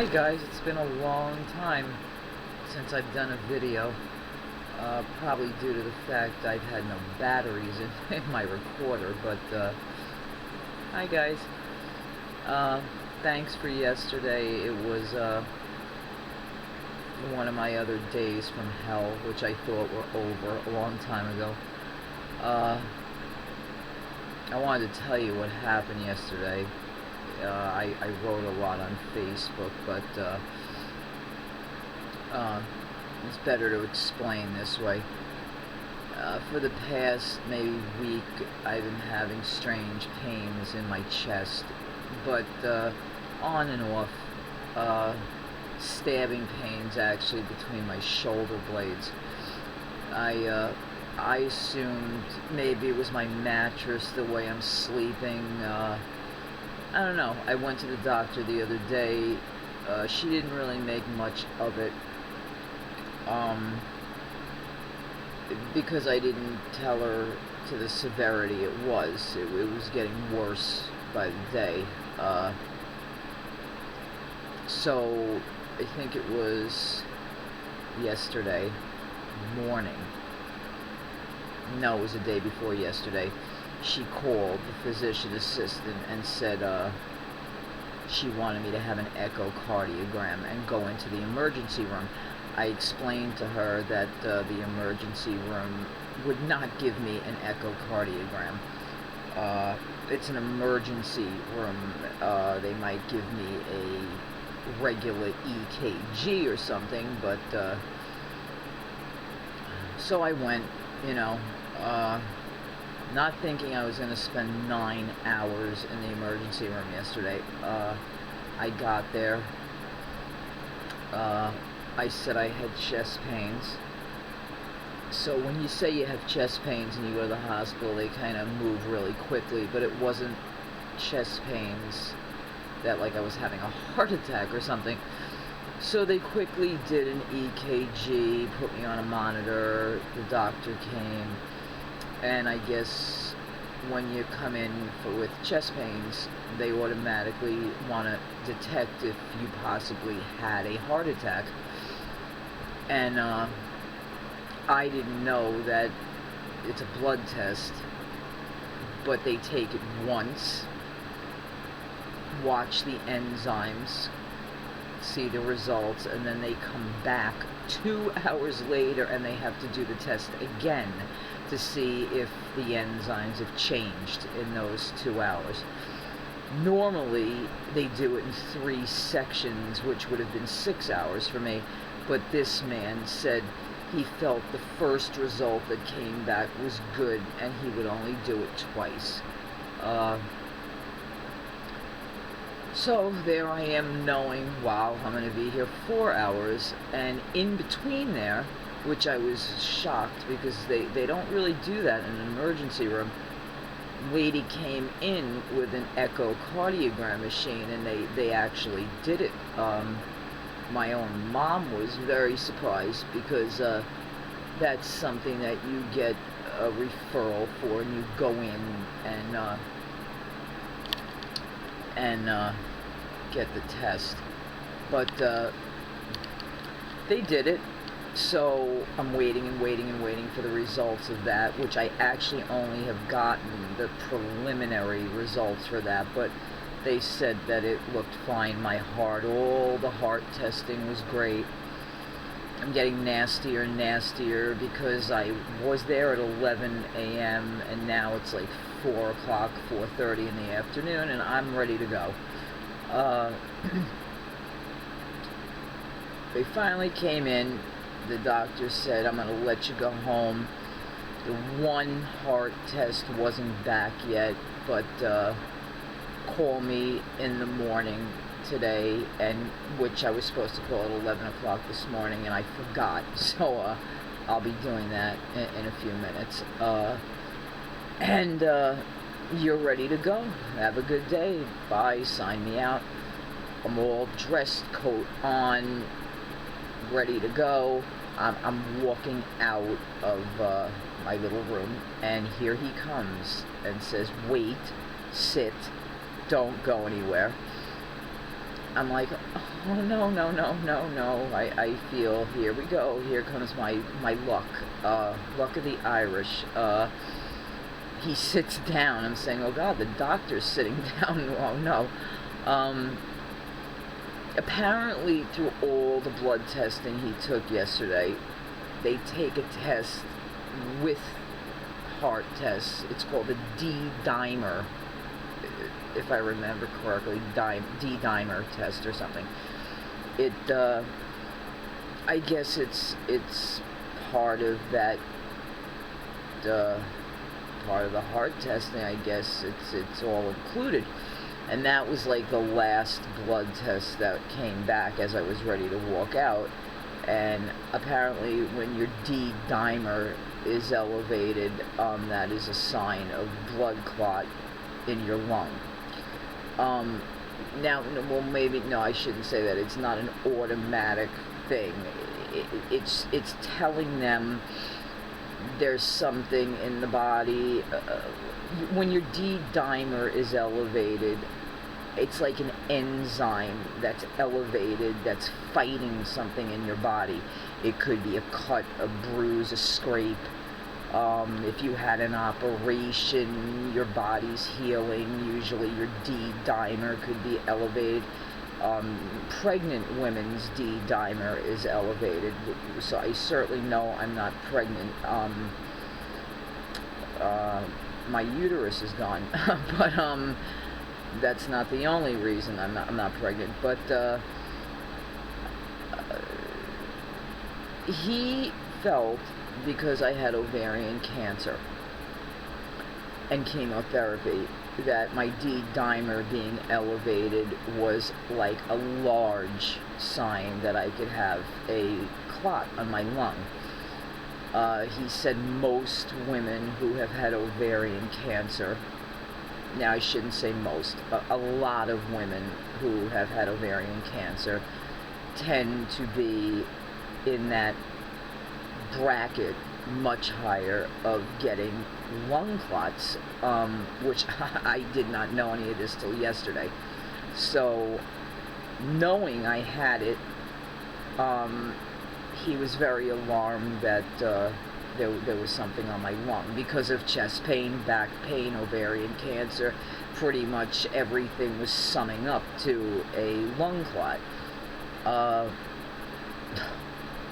Hey guys, it's been a long time since I've done a video, probably due to the fact I've had no batteries in my recorder, but hi guys. Thanks for yesterday. It was one of my other days from hell, which I thought were over a long time ago. I wanted to tell you what happened yesterday. I wrote a lot on Facebook, but it's better to explain this way. For the past maybe week, I've been having strange pains in my chest, but on and off, stabbing pains actually between my shoulder blades. I assumed maybe it was my mattress, the way I'm sleeping. I don't know. I went to the doctor the other day. She didn't really make much of it. Because I didn't tell her to the severity it was. It was getting worse by the day. So I think it was yesterday morning. No, it was the day before yesterday. She called the physician assistant and said she wanted me to have an echocardiogram and go into the emergency room. I explained to her that the emergency room would not give me an echocardiogram. It's an emergency room. They might give me a regular EKG or something, but so I went, not thinking I was going to spend 9 hours in the emergency room yesterday. I got there. I said I had chest pains. So when you say you have chest pains and you go to the hospital, they kind of move really quickly, but it wasn't chest pains that like I was having a heart attack or something. So they quickly did an EKG, put me on a monitor, the doctor came. And I guess when you come in with chest pains, they automatically want to detect if you possibly had a heart attack. And I didn't know that it's a blood test, but they take it once, watch the enzymes, see the results, and then they come back 2 hours later and they have to do the test again to see if the enzymes have changed in those 2 hours. Normally, they do it in 3 sections, which would have been 6 hours for me, but this man said he felt the first result that came back was good, and he would only do it twice. So there I am knowing, wow, I'm going to be here 4 hours, and in between there, which I was shocked because they don't really do that in an emergency room. Lady came in with an echocardiogram machine and they actually did it. My own mom was very surprised because that's something that you get a referral for and you go in and get the test. But they did it. So I'm waiting and waiting and waiting for the results of that, which I actually only have gotten the preliminary results for that, but they said that it looked fine. My heart, all the heart testing was great. I'm getting nastier and nastier because I was there at 11 a.m. and now it's like 4 o'clock, 4:30 in the afternoon, and I'm ready to go. They finally came in. The doctor said, I'm going to let you go home. The one heart test wasn't back yet, but call me in the morning today, and which I was supposed to call at 11 o'clock this morning, and I forgot. So I'll be doing that in a few minutes. And you're ready to go. Have a good day. Bye. Sign me out. I'm all dressed, coat on, ready to go. I'm walking out of my little room, and here he comes and says, wait, sit, don't go anywhere. I'm like, oh no, no, no, no, no. I feel, here we go. Here comes my luck. Luck of the Irish. He sits down. I'm saying, oh God, the doctor's sitting down. Oh no. Apparently, through all the blood testing he took yesterday, they take a test with heart tests. It's called a D-dimer, if I remember correctly, D-dimer test or something. It, I guess it's part of that, part of the heart testing. I guess it's all included. And that was like the last blood test that came back as I was ready to walk out. And apparently when your D-dimer is elevated, that is a sign of blood clot in your lung. Now, well, maybe, no, I shouldn't say that. It's not an automatic thing. It's telling them there's something in the body. When your D-dimer is elevated, it's like an enzyme that's elevated, that's fighting something in your body. It could be a cut, a bruise, a scrape. If you had an operation, your body's healing. Usually your D-dimer could be elevated. Pregnant women's D-dimer is elevated. So I certainly know I'm not pregnant. My uterus is gone. But, that's not the only reason I'm not pregnant, but he felt, because I had ovarian cancer and chemotherapy, that my D-dimer being elevated was like a large sign that I could have a clot on my lung. He said most women who have had ovarian cancer, now I shouldn't say most, a lot of women who have had ovarian cancer tend to be in that bracket much higher of getting lung clots, which I did not know any of this till yesterday. So knowing I had it, he was very alarmed that there was something on my lung because of chest pain, back pain, ovarian cancer. Pretty much everything was summing up to a lung clot.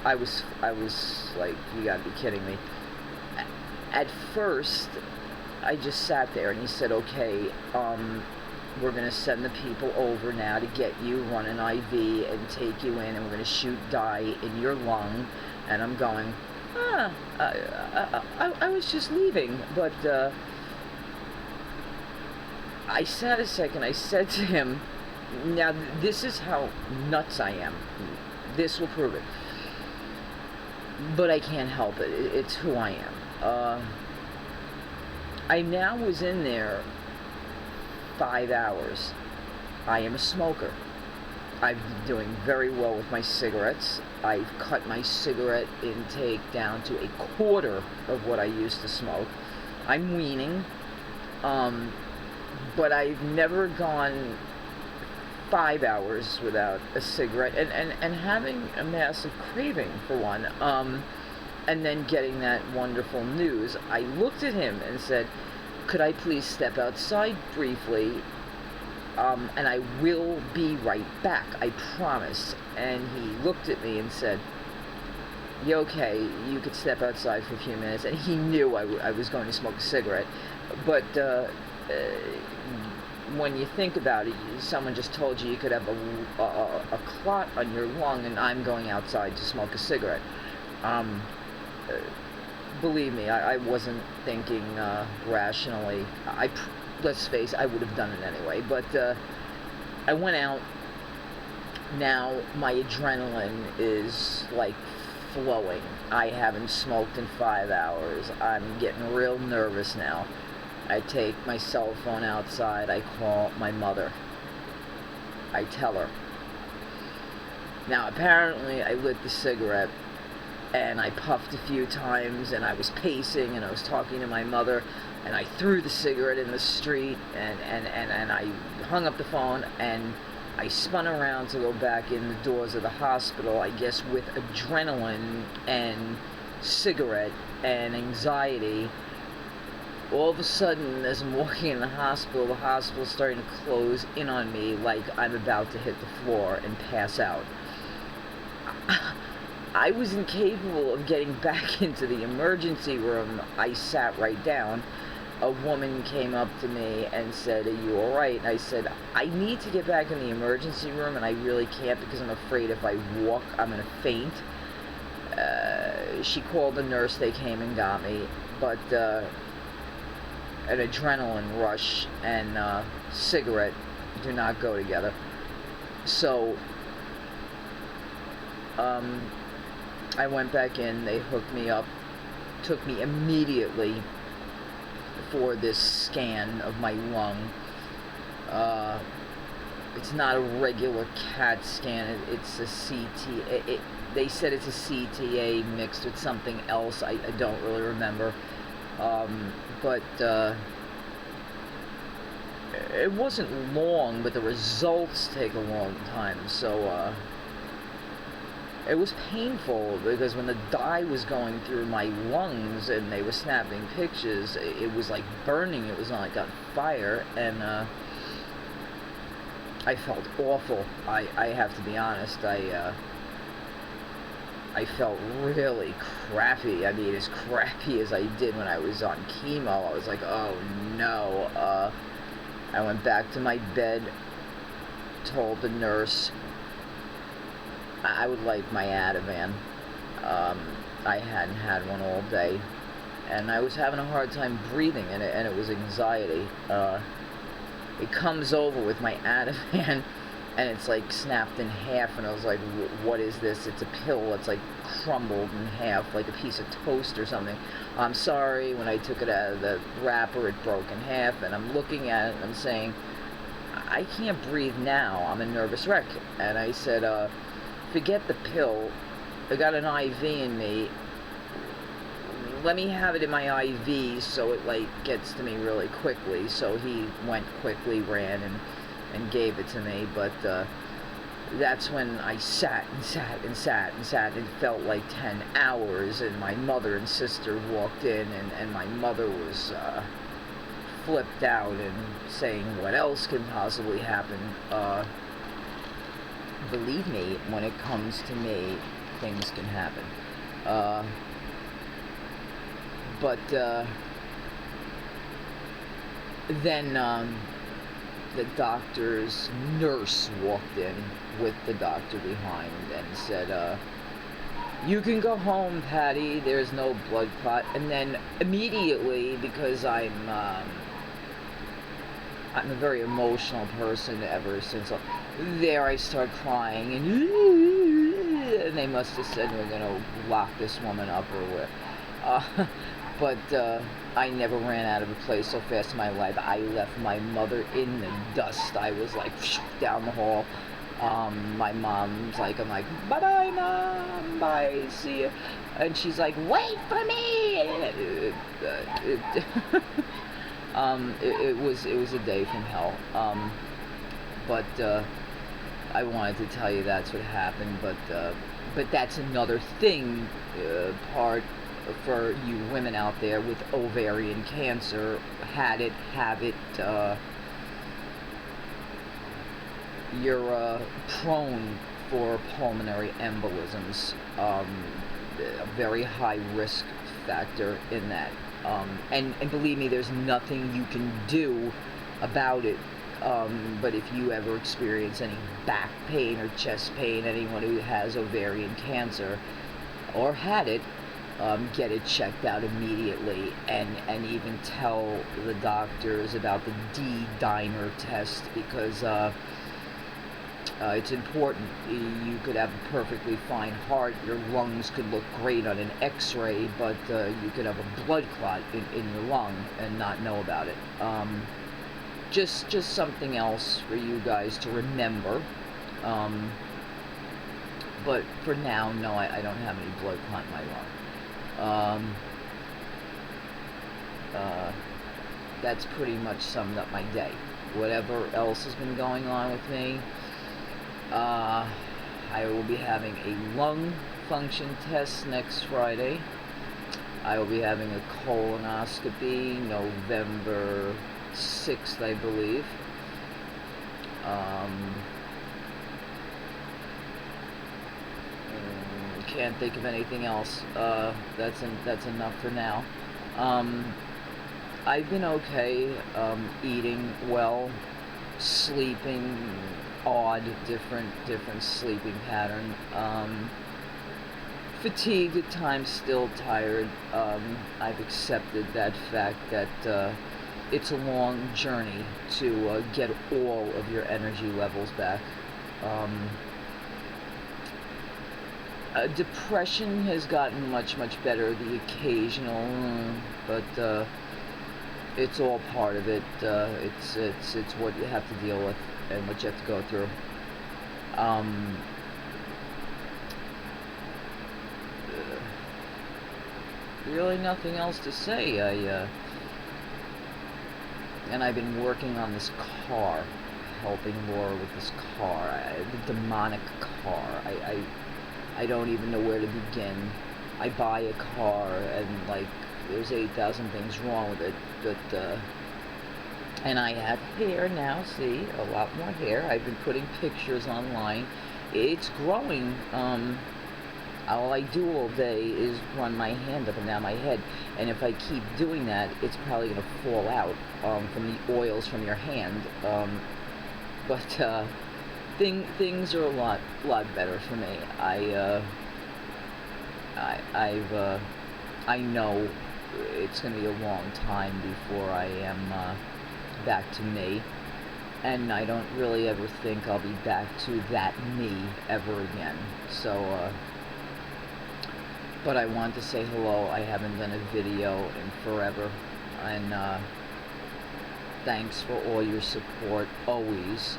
I was like, you gotta be kidding me. At first, I just sat there, and he said, okay, we're gonna send the people over now to get you, run an IV and take you in, and we're gonna shoot dye in your lung. And I'm going, I was just leaving, but I sat a second. I said to him, now this is how nuts I am. This will prove it. But I can't help it. It's who I am. I now was in there 5 hours. I am a smoker. I'm doing very well with my cigarettes. I've cut my cigarette intake down to a quarter of what I used to smoke. I'm weaning, but I've never gone 5 hours without a cigarette, and having a massive craving for one, and then getting that wonderful news. I looked at him and said, could I please step outside briefly? And I will be right back, I promise. And he looked at me and said, you okay, you could step outside for a few minutes. And he knew I was going to smoke a cigarette. But when you think about it, someone just told you could have a clot on your lung, and I'm going outside to smoke a cigarette. Believe me, I wasn't thinking rationally. Let's face it, I would have done it anyway. But I went out. Now my adrenaline is like flowing. I haven't smoked in 5 hours. I'm getting real nervous now. I take my cell phone outside. I call my mother. I tell her. Now apparently I lit the cigarette and I puffed a few times, and I was pacing, and I was talking to my mother, and I threw the cigarette in the street, and I hung up the phone, and I spun around to go back in the doors of the hospital, I guess with adrenaline and cigarette and anxiety. All of a sudden, as I'm walking in the hospital's starting to close in on me like I'm about to hit the floor and pass out. I was incapable of getting back into the emergency room. I sat right down. A woman came up to me and said, "Are you alright?" And I said, "I need to get back in the emergency room, and I really can't because I'm afraid if I walk, I'm going to faint." She called the nurse, they came and got me, but an adrenaline rush and cigarette do not go together. So, I went back in, they hooked me up, took me immediately for this scan of my lung. It's not a regular CAT scan, it's a CT. They said it's a CTA mixed with something else, I don't really remember. But it wasn't long, but the results take a long time, so it was painful because when the dye was going through my lungs and they were snapping pictures, it was like burning, it was like on fire, and I felt awful. I have to be honest, I felt really crappy. I mean, as crappy as I did when I was on chemo. I was like, oh no. I went back to my bed, told the nurse I would like my Ativan. I hadn't had one all day, and I was having a hard time breathing, and it was anxiety. It comes over with my Ativan, and it's like snapped in half, and I was like, what is this? It's a pill that's like crumbled in half, like a piece of toast or something. I'm sorry, when I took it out of the wrapper, it broke in half, and I'm looking at it, and I'm saying, I can't breathe now, I'm a nervous wreck. And I said, forget the pill, I got an IV in me, let me have it in my IV so it like gets to me really quickly. So he went quickly, ran and gave it to me, but that's when I sat and sat and sat and sat. It felt like 10 hours, and my mother and sister walked in, and my mother was flipped out and saying, what else can possibly happen? Believe me, when it comes to me, things can happen. But then the doctor's nurse walked in with the doctor behind and said, you can go home, Patty, there's no blood clot. And then immediately, because I'm a very emotional person ever since there, I start crying, and they must have said we're going to lock this woman up or what. But I never ran out of a place so fast in my life. I left my mother in the dust. I was like down the hall. My mom's like, I'm like, bye-bye, Mom, bye, see ya. And she's like, wait for me. It was a day from hell. But I wanted to tell you that's what happened. But that's another thing, part for you women out there with ovarian cancer. Had it, have it. You're prone for pulmonary embolisms, a very high risk factor in that. And believe me, there's nothing you can do about it. But if you ever experience any back pain or chest pain, anyone who has ovarian cancer or had it, get it checked out immediately, and even tell the doctors about the D-dimer test, because it's important. You could have a perfectly fine heart, your lungs could look great on an x-ray, but you could have a blood clot in your lung and not know about it. Just something else for you guys to remember. But for now, no, I don't have any blood clot in my lung. That's pretty much summed up my day. Whatever else has been going on with me, I will be having a lung function test next Friday. I will be having a colonoscopy November 6th, I believe. Can't think of anything else. That's enough for now. I've been okay, eating well, sleeping odd, different sleeping pattern. Fatigued at times, still tired. I've accepted that fact that it's a long journey to get all of your energy levels back. Depression has gotten much better. The occasional, but it's all part of it. It's what you have to deal with and what you have to go through. Really nothing else to say. And I've been working on this car, helping Laura with this car, the demonic car. I don't even know where to begin. I buy a car and like there's 8,000 things wrong with it, but and I have hair now. See, a lot more hair. I've been putting pictures online. It's growing. All I do all day is run my hand up and down my head, and if I keep doing that, it's probably gonna fall out from the oils from your hand. But things are a lot better for me. I know it's gonna be a long time before I am back to me, and I don't really ever think I'll be back to that me ever again. So, but I want to say hello. I haven't done a video in forever, and thanks for all your support always.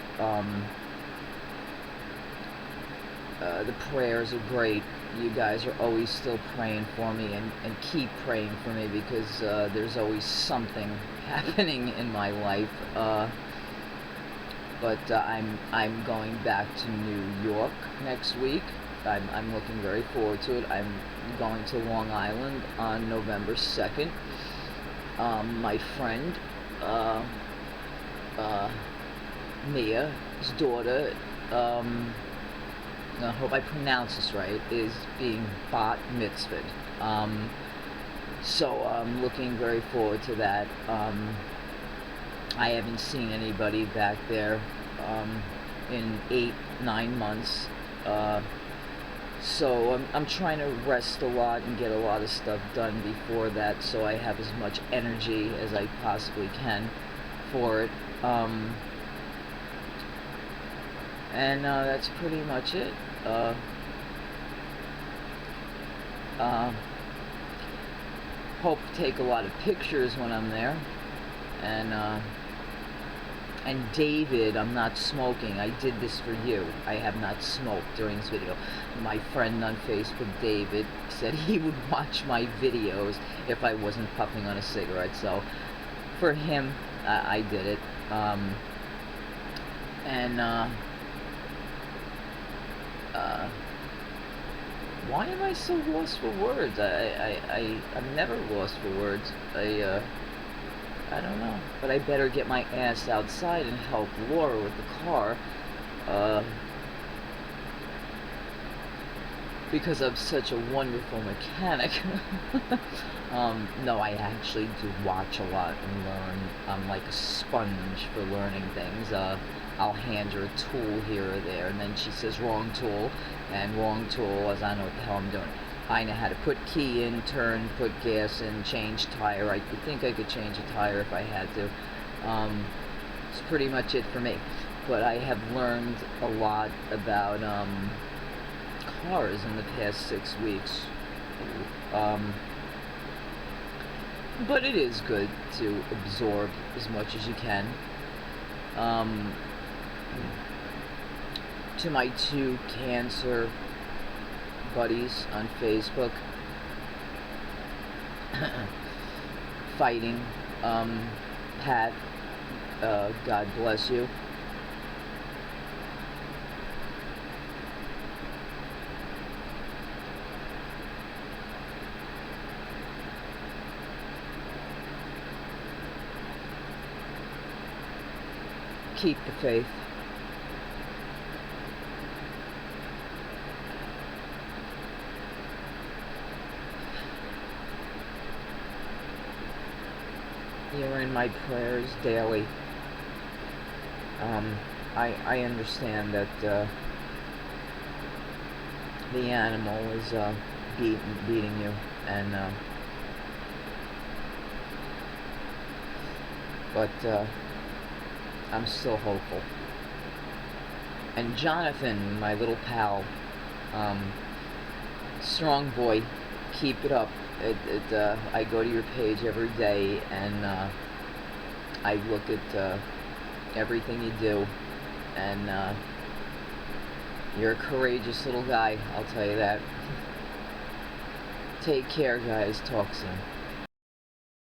The prayers are great. You guys are always still praying for me, and keep praying for me, because there's always something happening in my life. But I'm going back to New York next week. I'm looking very forward to it. I'm going to Long Island on November 2nd. My friend, Mia's daughter, I hope I pronounce this right, is being bat mitzvahed. So I'm looking very forward to that. I haven't seen anybody back there in 8-9 months. So I'm trying to rest a lot and get a lot of stuff done before that, so I have as much energy as I possibly can for it. And that's pretty much it. Hope to take a lot of pictures when I'm there. And David, I'm not smoking. I did this for you. I have not smoked during this video. My friend on Facebook, David, said he would watch my videos if I wasn't puffing on a cigarette. So for him, I did it. Why am I so lost for words? I'm never lost for words. I don't know, but I better get my ass outside and help Laura with the car, because I'm such a wonderful mechanic. No, I actually do watch a lot and learn. I'm like a sponge for learning things. I'll hand her a tool here or there, and then she says wrong tool, and wrong tool, as I know what the hell I'm doing. I know how to put key in, turn, put gas in, change tire. I think I could change a tire if I had to. It's pretty much it for me. But I have learned a lot about cars in the past 6 weeks. But it is good to absorb as much as you can. To my 2 cancer buddies on Facebook, fighting, Pat, God bless you. keep the faith. You're in my prayers daily. I understand that the animal is beating you, and but I'm still hopeful. And Jonathan, my little pal, strong boy, keep it up. I go to your page every day, and I look at everything you do, and you're a courageous little guy, I'll tell you that. Take care, guys. Talk soon.